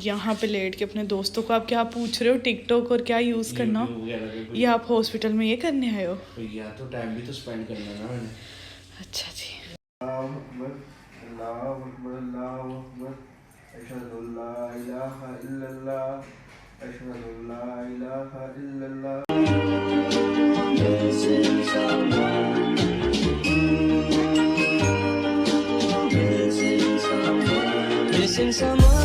यहाँ पे लेट के अपने दोस्तों को आप क्या पूछ रहे हो, टिकटॉक और क्या यूज़ करना हो? ये आप हॉस्पिटल में ये करने आए हो? या तो टाइम भी तो स्पेंड करना है ना मैंने। अच्छा जी। Missing someone.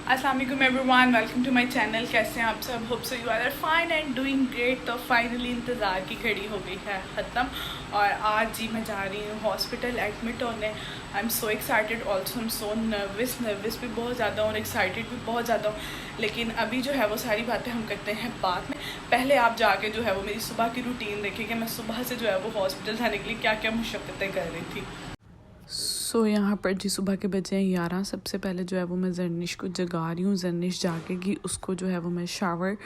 अस्सलाम वालेकुम everyone, welcome to my channel. कैसे हैं आप सब? Hope so you are fine and doing great. तो फाइनली इंतज़ार की घड़ी हो गई है ख़त्म और आज जी मैं जा रही हूँ हॉस्पिटल एडमिट होने। I am so excited, also I am so nervous भी बहुत ज़्यादा हूँ और एक्साइटेड भी बहुत ज़्यादा हूँ। लेकिन अभी जो है वो सारी बातें हम करते हैं बाद में। पहले आप जाके जो है वो मेरी सुबह की रूटीन देखिए कि मैं सुबह से जो है वो हॉस्पिटल जाने के लिए क्या क्या मुशक्क़तें कर रही थी। सो यहाँ पर जी सुबह के बजे हैं 11। सबसे पहले जो है वो मैं जर्निश को जगा रही हूँ। जर्निश जागेगी, उसको जो है वो मैं शावर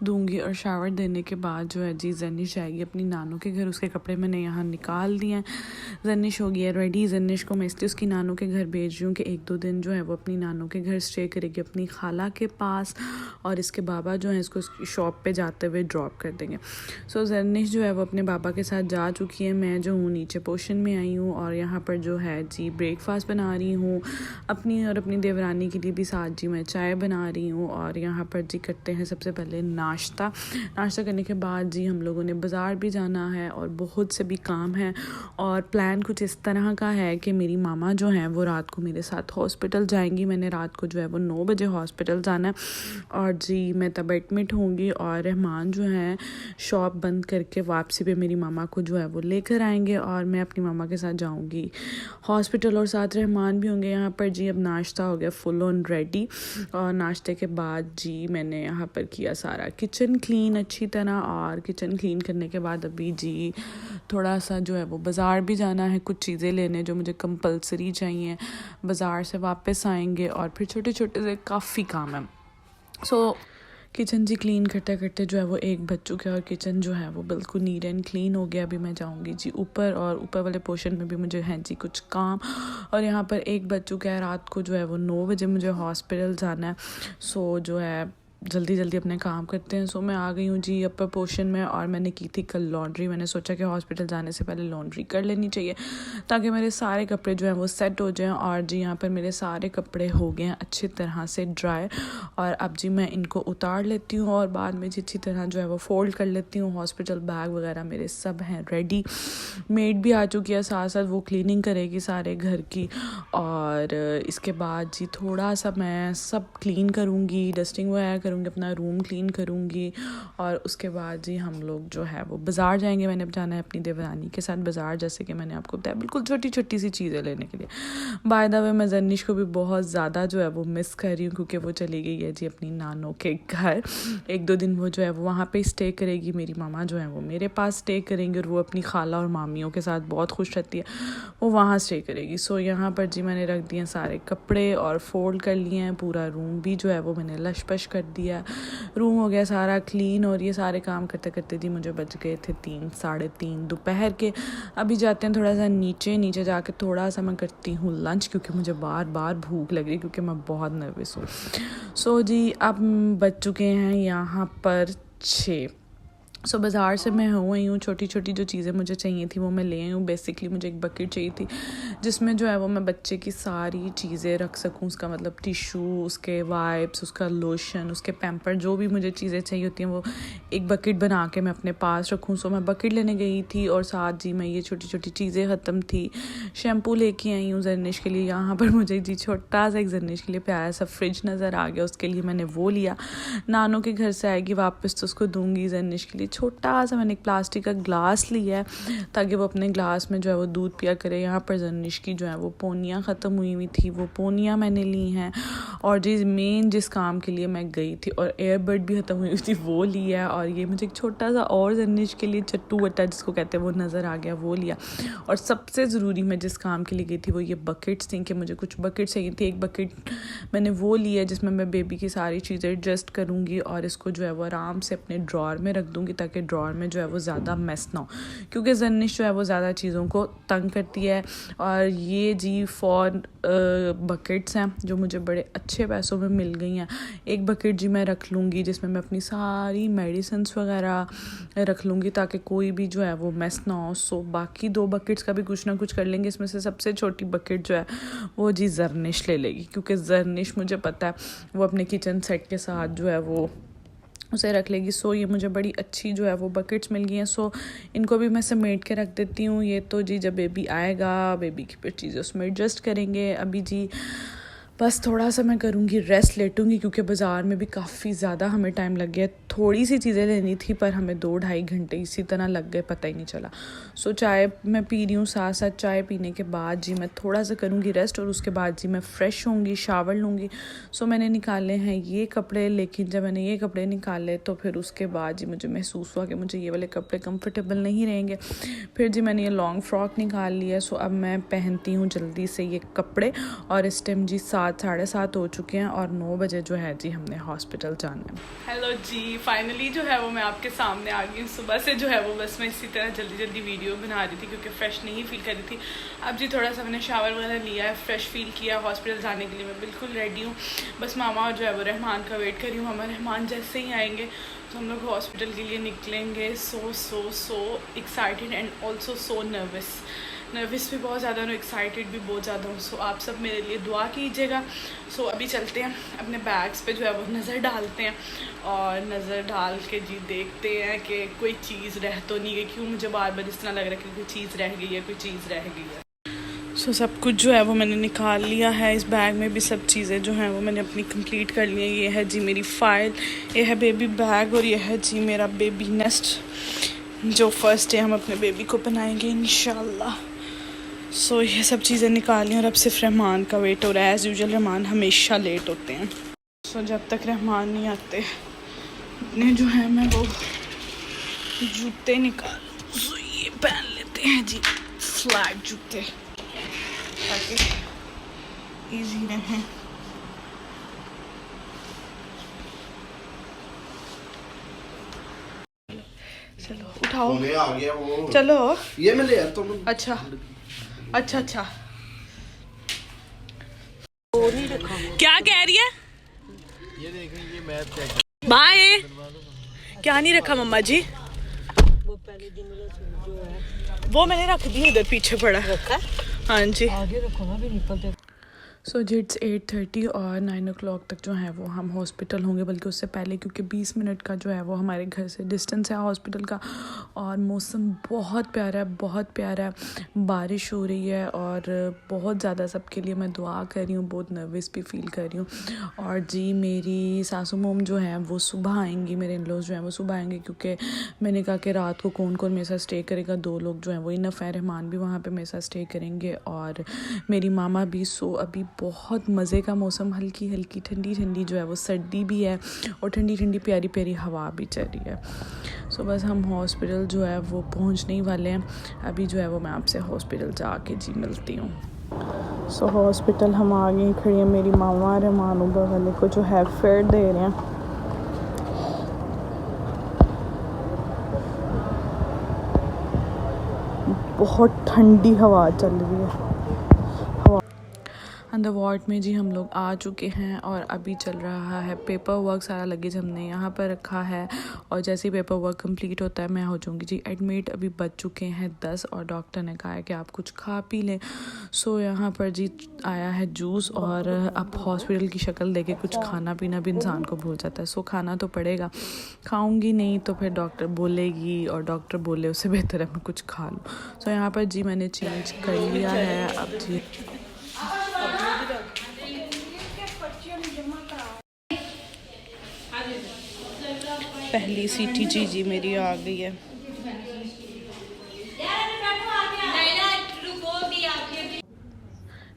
दूंगी और शावर देने के बाद जो है जी जर्निश जाएगी अपनी नानू के घर। उसके कपड़े मैंने यहाँ निकाल दिए हैं। जर्निश हो गई है रेडी। जर्निश को मैं इसलिए उसकी नानू के घर भेज रही हूँ कि 1-2 दिन जो है वो अपनी नानू के घर स्टे करेगी अपनी खाला के पास और इसके बाबा जो है इसको उसकी शॉप पर जाते हुए ड्रॉप कर देंगे। सो जर्निश जो है वो अपने बाबा के साथ जा चुकी है। मैं जो हूँ नीचे पोर्शन में आई हूँ और यहाँ पर जो है जी ब्रेकफास्ट बना रही हूँ अपनी और अपनी देवरानी के लिए भी। साथ जी मैं चाय बना रही हूँ और यहाँ पर जी करते हैं सबसे पहले नाश्ता करने के बाद जी हम लोगों ने बाज़ार भी जाना है और बहुत से भी काम है। और प्लान कुछ इस तरह का है कि मेरी मामा जो हैं वो रात को मेरे साथ हॉस्पिटल जाएंगी। मैंने रात को जो है वो 9 बजे हॉस्पिटल जाना है और जी मैं तब एडमिट होंगी और रहमान जो है शॉप बंद करके वापसी पे मेरी मामा को जो है वो लेकर आएंगे और मैं अपनी मामा के साथ जाऊँगी हॉस्पिटल और साथ रहमान भी होंगे। यहाँ पर जी अब नाश्ता हो गया फुल ऑन रेडी और नाश्ते के बाद जी मैंने यहाँ पर किया सारा किचन क्लीन अच्छी तरह। और किचन क्लीन करने के बाद अभी जी थोड़ा सा जो है वो बाज़ार भी जाना है, कुछ चीज़ें लेने जो मुझे कंपलसरी चाहिए। बाज़ार से वापस आएंगे और फिर छोटे छोटे से काफ़ी काम है। सो किचन जी क्लीन करते करते जो है वो 1 बज चुका है और किचन जो है वो बिल्कुल नीट एंड क्लीन हो गया। अभी मैं जाऊंगी जी ऊपर और ऊपर वाले पोर्शन में भी मुझे है जी कुछ काम। और यहाँ पर 1 बज चुका है, रात को जो है वो 9 बजे मुझे हॉस्पिटल जाना है। सो जो है जल्दी जल्दी अपने काम करते हैं। सो मैं आ गई हूँ जी अपर पोर्शन में और मैंने की थी कल लॉन्ड्री। मैंने सोचा कि हॉस्पिटल जाने से पहले लॉन्ड्री कर लेनी चाहिए ताकि मेरे सारे कपड़े जो हैं वो सेट हो जाएं। और जी यहाँ पर मेरे सारे कपड़े हो गए हैं अच्छी तरह से ड्राई और अब जी मैं इनको उतार लेती हूँ और बाद में जी अच्छी तरह जो है वो फोल्ड कर लेती हूँ। हॉस्पिटल बैग वगैरह मेरे सब हैं रेडी। मेड भी आ चुकी है साथ साथ, वो क्लीनिंग करेगी सारे घर की। और इसके बाद जी थोड़ा सा मैं सब क्लीन करूँगी, डस्टिंग वगैरह अपना रूम क्लीन करूँगी और उसके बाद जी हम लोग जो है वो बाज़ार जाएंगे। मैंने जाना है अपनी देवरानी के साथ बाज़ार, जैसे कि मैंने आपको बताया बिल्कुल छोटी छोटी सी चीज़ें लेने के लिए। बाय द वे मैं जर्निश को भी बहुत ज़्यादा जो है वो मिस कर रही हूँ क्योंकि वो चली गई है जी अपनी नानों के घर। 1-2 दिन वो जो है वो वहाँ पर स्टे करेगी। मेरी मामा जो है वो मेरे पास स्टे करेंगे और वो अपनी खाला और मामियों के साथ बहुत खुश रहती है, वो वहाँ स्टे करेगी। सो यहाँ पर जी मैंने रख दिए सारे कपड़े और फोल्ड कर लिए हैं। पूरा रूम भी जो है वो मैंने लशपश कर दिया। रूम हो गया सारा क्लीन और ये सारे काम करते करते जी मुझे बज गए थे 3-3:30 दोपहर के। अभी जाते हैं थोड़ा सा नीचे जाके थोड़ा सा मैं करती हूँ लंच क्योंकि मुझे बार बार भूख लग रही क्योंकि मैं बहुत नर्वस हूँ। सो जी अब बज चुके हैं यहाँ पर 6। सो बाज़ार से मैं हो आई हूँ। छोटी छोटी जो चीज़ें मुझे चाहिए थी वो मैं ले आई हूँ। बेसिकली मुझे एक बकेट चाहिए थी जिसमें जो है वो मैं बच्चे की सारी चीज़ें रख सकूँ। उसका मतलब टिशू, उसके वाइप्स, उसका लोशन, उसके पैम्पर, जो भी मुझे चीज़ें चाहिए होती हैं वो एक बकेट बना के मैं अपने पास रखूँ। सो मैं बकेट लेने गई थी और साथ जी मैं ये छोटी छोटी चीज़ें ख़त्म थी। शैम्पू लेके आई हूँ जर्निश के लिए। यहाँ पर मुझे जी छोटा सा एक जर्निश के लिए प्यारा सा फ्रिज नज़र आ गया, उसके लिए मैंने वो लिया। नानों के घर से आएगी वापस तो उसको दूँगी। जर्निश के लिए छोटा सा मैंने एक प्लास्टिक का ग्लास लिया है ताकि वो अपने ग्लास में जो है वो दूध पिया करे। यहाँ पर जर्निश की जो है वो पोनियाँ ख़त्म हुई थी, वो पोनियाँ मैंने ली हैं। और जिस काम के लिए मैं गई थी और एयरबड भी ख़त्म हुई थी वो लिया है। और ये मुझे एक छोटा सा और जर्निश के लिए चट्टू वट्टा जिसको कहते हैं वो नज़र आ गया, वो लिया। और सबसे ज़रूरी मैं जिस काम के लिए गई थी वो ये बकेट्स थी कि मुझे कुछ बकेट चाहिए थी। एक बकेट मैंने वो लिया जिसमें मैं बेबी की सारी चीज़ें एडजस्ट करूँगी और इसको जो है वो आराम से अपने ड्रॉर में रख दूँगी ताकि ड्रॉर में जो है वो ज़्यादा मेस ना हो, क्योंकि जर्निश जो है वो ज़्यादा चीज़ों को तंग करती है। और ये जी 4 बकेट्स हैं जो मुझे बड़े अच्छे पैसों में मिल गई हैं। एक बकेट जी मैं रख लूँगी जिसमें मैं अपनी सारी मेडिसिन्स वगैरह रख लूँगी ताकि कोई भी जो है वो मेस ना हो। सो बाकी 2 बकेट्स का भी कुछ ना कुछ कर लेंगे। इसमें से सबसे छोटी बकेट जो है वो जी जर्निश ले लेगी, क्योंकि जर्निश मुझे पता है वो अपने किचन सेट के साथ जो है वो उसे रख लेगी। सो ये मुझे बड़ी अच्छी जो है वो बकेट्स मिल गई हैं। सो इनको भी मैं समेट के रख देती हूँ। ये तो जी जब बेबी आएगा बेबी की फिर चीज़ें उसमें एडजस्ट करेंगे। अभी जी बस थोड़ा सा मैं करूँगी रेस्ट, लेटूँगी, क्योंकि बाज़ार में भी काफ़ी ज़्यादा हमें टाइम लग गया। थोड़ी सी चीज़ें लेनी थी पर हमें 2-2.5 घंटे इसी तरह लग गए, पता ही नहीं चला। सो चाय मैं पी रही हूँ, साथ साथ चाय पीने के बाद जी मैं थोड़ा सा करूँगी रेस्ट और उसके बाद जी मैं फ़्रेश होंगी, शावर लूँगी। सो मैंने निकाले हैं ये कपड़े, लेकिन जब मैंने ये कपड़े निकाले तो फिर उसके बाद जी मुझे महसूस हुआ कि मुझे ये वाले कपड़े कंफर्टेबल नहीं रहेंगे। फिर जी मैंने ये लॉन्ग फ्रॉक निकाल लिया। सो अब मैं पहनती हूँ जल्दी से ये कपड़े। और इस टाइम जी 7-7:30 हो चुके हैं और 9 बजे जो है जी हमने हॉस्पिटल जाना है। हेलो जी, फाइनली जो है वो मैं आपके सामने आ गई हूँ। सुबह से जो है वो बस मैं इसी तरह जल्दी जल्दी वीडियो बना रही थी क्योंकि फ़्रेश नहीं फील कर रही थी। अब जी थोड़ा सा मैंने शावर वगैरह लिया है, फ़्रेश फील किया। हॉस्पिटल जाने के लिए मैं बिल्कुल रेडी हूँ। बस मामा जो है वो रहमान का वेट कर रही हूँ। मामा रहमान जैसे ही आएंगे तो हम लोग हॉस्पिटल के लिए निकलेंगे। So excited and also so nervous भी बहुत ज़्यादा हूँ, एक्साइटेड भी बहुत ज़्यादा हूँ। सो आप सब मेरे लिए दुआ कीजिएगा। सो अभी चलते हैं अपने बैग्स पे जो है वो नज़र डालते हैं और नज़र डाल के जी देखते हैं कि कोई चीज़ रह तो नहीं गई। क्यों मुझे बार बार इस तरह लग रहा है कि कोई चीज़ रह गई है, कोई चीज़ रह गई है। सो सब कुछ जो है वो मैंने निकाल लिया है। इस बैग में भी सब चीज़ें जो हैं वो मैंने अपनी कंप्लीट कर ली हैं। ये है जी मेरी फ़ाइल, ये है बेबी बैग और ये है जी मेरा बेबी नेस्ट जो फर्स्ट डे हम अपने बेबी को बनाएंगे इंशाल्लाह। सो ये सब चीज़ें निकाली और अब सिर्फ रहमान का वेट हो रहा है। एज़ यूजुअल रहमान हमेशा लेट होते हैं। सो जब तक रहमान नहीं आते अपने जो है मैं वो जूते निकाल, सो ये पहन लेते हैं जी फ्लैट जूते ताकि ईजी रहें। चलो उठाओ, आ गया वो। चलो ये मैं ले आता हूँ। अच्छा। क्या कह रही है? ये देखें, ये मैथ चेक। बाय। क्या नहीं रखा मम्मा जी? वो मैंने रख दी, इधर पीछे पड़ा रखा। हाँ जी, आगे रखो ना भी निकलते। सो जी इट्स 8:30 और 9 o'clock तक जो है वो हम हॉस्पिटल होंगे, बल्कि उससे पहले, क्योंकि 20 मिनट का जो है वो हमारे घर से डिस्टेंस है हॉस्पिटल का। और मौसम बहुत प्यारा है, बहुत प्यारा है। बारिश हो रही है और बहुत ज़्यादा सबके लिए मैं दुआ कर रही हूँ। बहुत नर्वस भी फील कर रही हूँ। और जी मेरी सासू मोम जो है वो सुबह आएंगी, मेरे इन-लॉज़ जो हैं वो सुबह आएंगे, क्योंकि मैंने कहा कि रात को कौन कौन मेरे साथ स्टे करेगा। 2 लोग जो हैं वो इनफ है, रहमान भी वहाँ पर मेरे साथ स्टे करेंगे और मेरी मामा भी। सो अभी बहुत मज़े का मौसम, हल्की हल्की ठंडी ठंडी जो है वो सर्दी भी है और ठंडी ठंडी प्यारी प्यारी हवा भी चल रही है। सो बस हम हॉस्पिटल जो है वो पहुंचने ही वाले हैं। अभी जो है वो मैं आपसे हॉस्पिटल जाके जी मिलती हूँ। सो हॉस्पिटल हम आ गए, खड़ी है मेरी मामा रहमान वाले को जो है फेयर दे रहे हैं। बहुत ठंडी हवा चल रही है। अंदर वार्ड में जी हम लोग आ चुके हैं और अभी चल रहा है पेपर वर्क। सारा लगेज हमने यहाँ पर रखा है और जैसे ही पेपर वर्क कंप्लीट होता है मैं हो जाऊँगी जी एडमिट। अभी बज चुके हैं 10 और डॉक्टर ने कहा है कि आप कुछ खा पी लें। सो यहाँ पर जी आया है जूस और अब हॉस्पिटल की शक्ल देके कुछ खाना पीना भी इंसान को भूल जाता है। सो खाना तो पड़ेगा, खाऊँगी नहीं तो फिर डॉक्टर बोलेगी और डॉक्टर बोले उससे बेहतर है मैं कुछ खा लूँ। सो यहाँ पर जी मैंने चेंज कर लिया है। अब जी पहली सीटी जी मेरी आ गई है।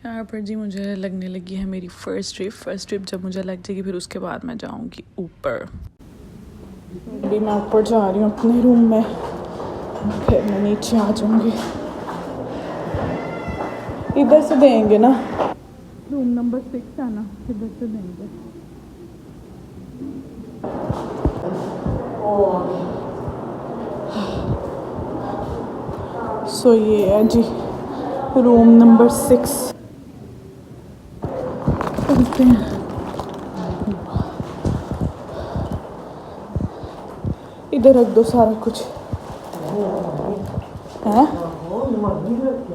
यहाँ पर जी मुझे लगने लगी है मेरी फर्स्ट ट्रिप जब मुझे लग जाएगी फिर उसके बाद मैं जाऊँगी ऊपर। अभी मैं ऊपर जा रही हूँ अपने रूम में, फिर मैं नीचे आ जाऊँगी। इधर से देंगे ना, रूम नंबर 6 है ना, इधर से देंगे। सो ये है जी रूम नंबर 6। चलते हैं। इधर रख दो सारा कुछ है।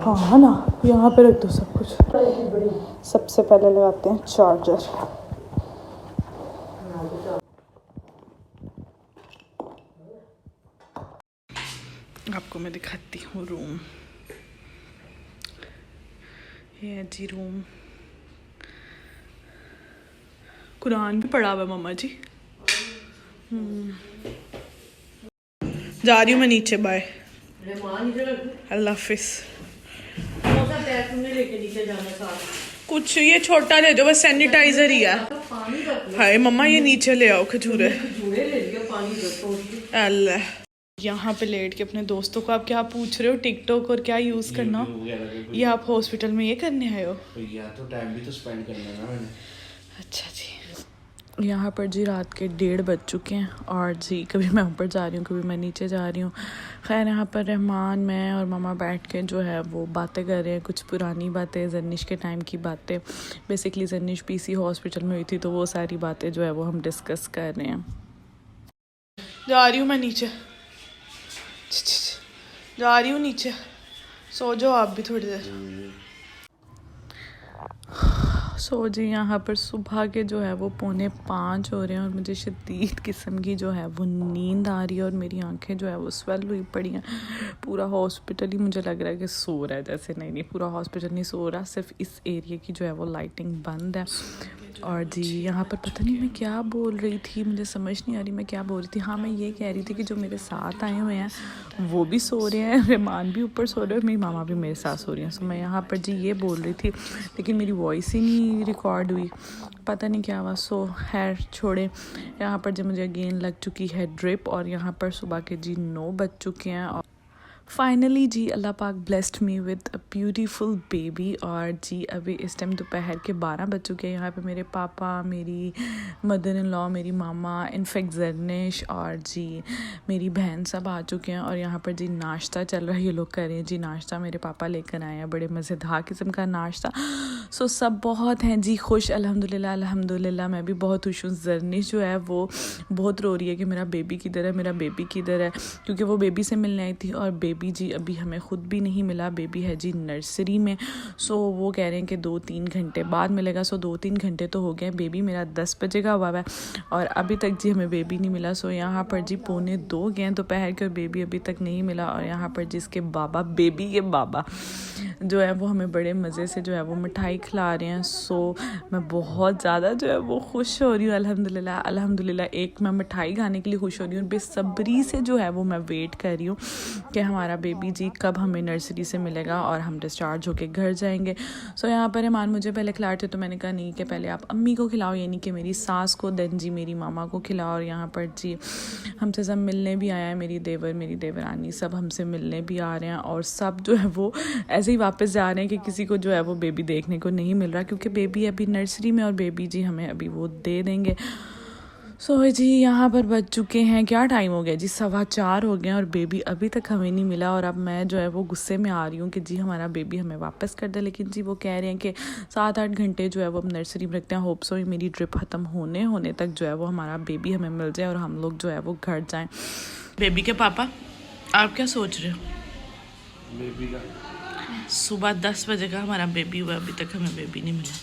हाँ ना, यहाँ पे रख दो सब कुछ। सबसे पहले लगाते हैं चार्जर। आपको मैं दिखाती हूँ रूम। ये है जी रूम। कुरान भी पढ़ा हुआ है मम्मा जी। जा रही हूँ मैं नीचे। बाय, अल्लाह हाफिज। कुछ ये छोटा ले जाओ, बस सैनिटाइजर ही है। हाय मम्मा ये नीचे ले आओ खजूरे। अल्लाह, यहाँ पे लेट के अपने दोस्तों को आप क्या पूछ रहे हो टिकटॉक और क्या यूज़ करना। ये आप हॉस्पिटल में ये करने आए हो? या तो टाइम भी तो स्पेंड करना है ना मैंने। अच्छा जी। यहाँ पर जी रात के 1:30 बज चुके हैं और जी कभी मैं ऊपर जा रही हूँ, कभी मैं नीचे जा रही हूँ। खैर यहाँ पर रहमान, मैं और मामा बैठ के जो है वो बातें कर रहे हैं, कुछ पुरानी बातें, जर्निश के टाइम की बातें। बेसिकली जर्निश पीसी हॉस्पिटल में हुई थी तो वो सारी बातें जो है वो हम डिस्कस कर रहे हैं। जा रही हूँ मैं नीचे, जा रही हूँ नीचे। सो जाओ आप भी थोड़ी देर। सो जी यहाँ पर सुबह के जो है वो 4:45 हो रहे हैं और मुझे शदीद किस्म की जो है वो नींद आ रही है और मेरी आंखें जो है वो स्वेल हुई पड़ी हैं। पूरा हॉस्पिटल ही मुझे लग रहा है कि सो रहा है जैसे। नहीं, पूरा हॉस्पिटल नहीं सो रहा, सिर्फ इस एरिया की जो है वो लाइटिंग बंद है। और जी यहाँ पर पता नहीं मैं क्या बोल रही थी, मुझे समझ नहीं आ रही मैं क्या बोल रही थी। हाँ, मैं ये कह रही थी कि जो मेरे साथ आए हुए हैं वो भी सो रहे हैं, रहमान भी ऊपर सो रहे हैं, मेरी मामा भी मेरे साथ सो रही हैं। सो मैं यहाँ पर जी ये बोल रही थी लेकिन मेरी वॉइस ही नहीं रिकॉर्ड हुई, पता नहीं क्या हुआ। सो खैर छोड़े। यहाँ पर जी मुझे अगेन लग चुकी है ड्रिप और यहाँ पर सुबह के जी 9 बज चुके हैं। और फाइनली जी अल्लाह पाक blessed me with a beautiful baby. और जी अभी इस टाइम दोपहर के 12 बज चुके हैं। यहाँ पे मेरे पापा, मेरी मदर इन लॉ, मेरी मामा, इनफेक्ट जर्निश और जी मेरी बहन सब आ चुके हैं। और यहाँ पर जी नाश्ता चल रहा है, ये लोग कर रहे हैं जी नाश्ता। मेरे पापा लेकर आए हैं बड़े मज़ेदार किस्म का नाश्ता। सो सब बहुत हैं जी खुश, अल्हम्दुलिल्लाह अल्हम्दुलिल्लाह। मैं भी बहुत खुश हूँ। जर्निश जो है वो बहुत रो रही है कि मेरा बेबी किधर है, मेरा बेबी किधर है, क्योंकि वो बेबी से मिलने आई थी और बेबी जी अभी हमें ख़ुद भी नहीं मिला। बेबी है जी नर्सरी में। सो वो कह रहे हैं कि 2-3 घंटे बाद मिलेगा। सो 2-3 घंटे तो हो गए। बेबी मेरा 10 बजे का हुआ है और अभी तक जी हमें बेबी नहीं मिला। सो यहाँ पर जी 1:45 गए दोपहर के और बेबी अभी तक नहीं मिला। और यहाँ पर जिसके बाबा, बेबी के बाबा जो है वो हमें बड़े मज़े से जो है वो मिठाई खिला रहे हैं। सो मैं बहुत ज़्यादा जो है वो खुश हो रही हूँ। अल्हम्दुलिल्लाह अल्हम्दुलिल्लाह। एक मैं मिठाई खाने के लिए खुश हो रही हूँ, बेसब्री से जो है वो मैं वेट कर रही हूँ कि हमारा बेबी जी कब हमें नर्सरी से मिलेगा और हम डिस्चार्ज होके घर जाएंगे। सो यहाँ पर रहमान मुझे पहले खिलाते तो मैंने कहा नहीं कि पहले आप अम्मी को खिलाओ, यानी कि मेरी सास को, देन जी मेरी मामा को खिलाओ। और यहाँ पर जी हमसे सब मिलने भी आया है, मेरी देवर, मेरी देवरानी सब हमसे मिलने भी आ रहे हैं। और सब जो है वो ऐसे ही वापस जा रहे हैं कि किसी को जो है वो बेबी देखने को नहीं मिल रहा, क्योंकि बेबी अभी नर्सरी में और बेबी जी हमें अभी वो दे देंगे। सो जी यहाँ पर बज चुके हैं, क्या टाइम हो गया जी, 4:15 हो गए हैं और बेबी अभी तक हमें नहीं मिला। और अब मैं जो है वो गुस्से में आ रही हूँ कि जी हमारा बेबी हमें वापस कर दे, लेकिन जी वो कह रहे हैं कि 7-8 घंटे जो है वो अब नर्सरी में रखते हैं। होप सो मेरी ट्रिप ख़त्म होने तक जो है वो हमारा बेबी हमें मिल जाए और हम लोग जो है वो घर जाएँ। बेबी के पापा आप क्या सोच रहे हो? बेबी का सुबह 10 बजे का हमारा बेबी हुआ, अभी तक हमें बेबी नहीं मिला।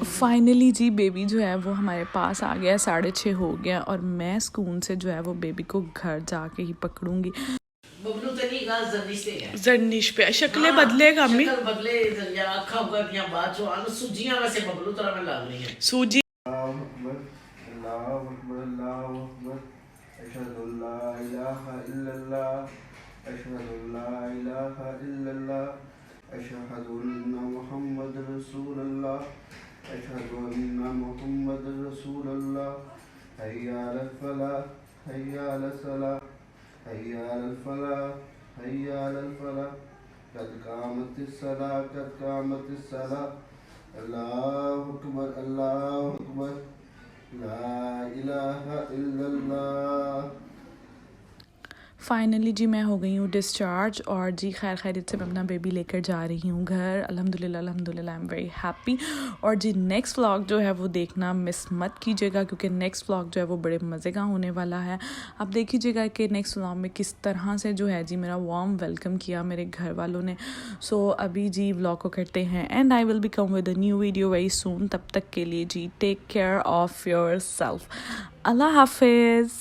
फाइनली जी बेबी जो है वो हमारे पास आ गया, 6:30 हो गया और मैं सुकून से जो है वो बेबी को घर जाके ही पकड़ूंगी। बबलू तेरी गाल जर्निश से है। जर्निश पे शक्लें बदलेगा अम्मी, शक्ल बदले या आँखों का दिया बात जो आन सूजियां वैसे बबलू तरह में लग रही हैं। सूजी अल्लाहु अकबर, अल्लाहु अकबर, अल्लाहु अकबर, अशहदु अल्ला इलाहा इल्लल्लाह, अशहदु अल्ला इलाहा इल्लल्लाह, अशहदु अन्ना मुहम्मद रसूलुल्लाह, अशहदु अन्ना मुहम्मद रसूलुल्लाह, हय्या अलल फलाह, हय्या अलल सलाह, हय्या अलल फलाह, हय्या अलल फलाह, कद कामतिस सलाह, कद कामतिस सलाह, अल्लाहु अकबर, अल्लाहु अकबर, ला इलाहा इल्लल्लाह। फाइनली जी मैं हो गई हूँ डिस्चार्ज और जी खैर खैरियत से मैं अपना बेबी लेकर जा रही हूँ घर। अल्हम्दुलिल्लाह अल्हम्दुलिल्लाह आई एम वेरी हैप्पी। और जी नेक्स्ट व्लॉग जो है वो देखना मिस मत कीजिएगा क्योंकि नेक्स्ट व्लॉग जो है वो बड़े मज़े का होने वाला है। आप देखिएगा कि नेक्स्ट व्लॉग में किस तरह से जो है जी मेरा वार्म वेलकम किया मेरे घर वालों ने। सो अभी जी व्लॉग को करते हैं and I will be come with a new video very soon. तब तक के लिए जी take care of yourself. अल्लाह हाफिज़।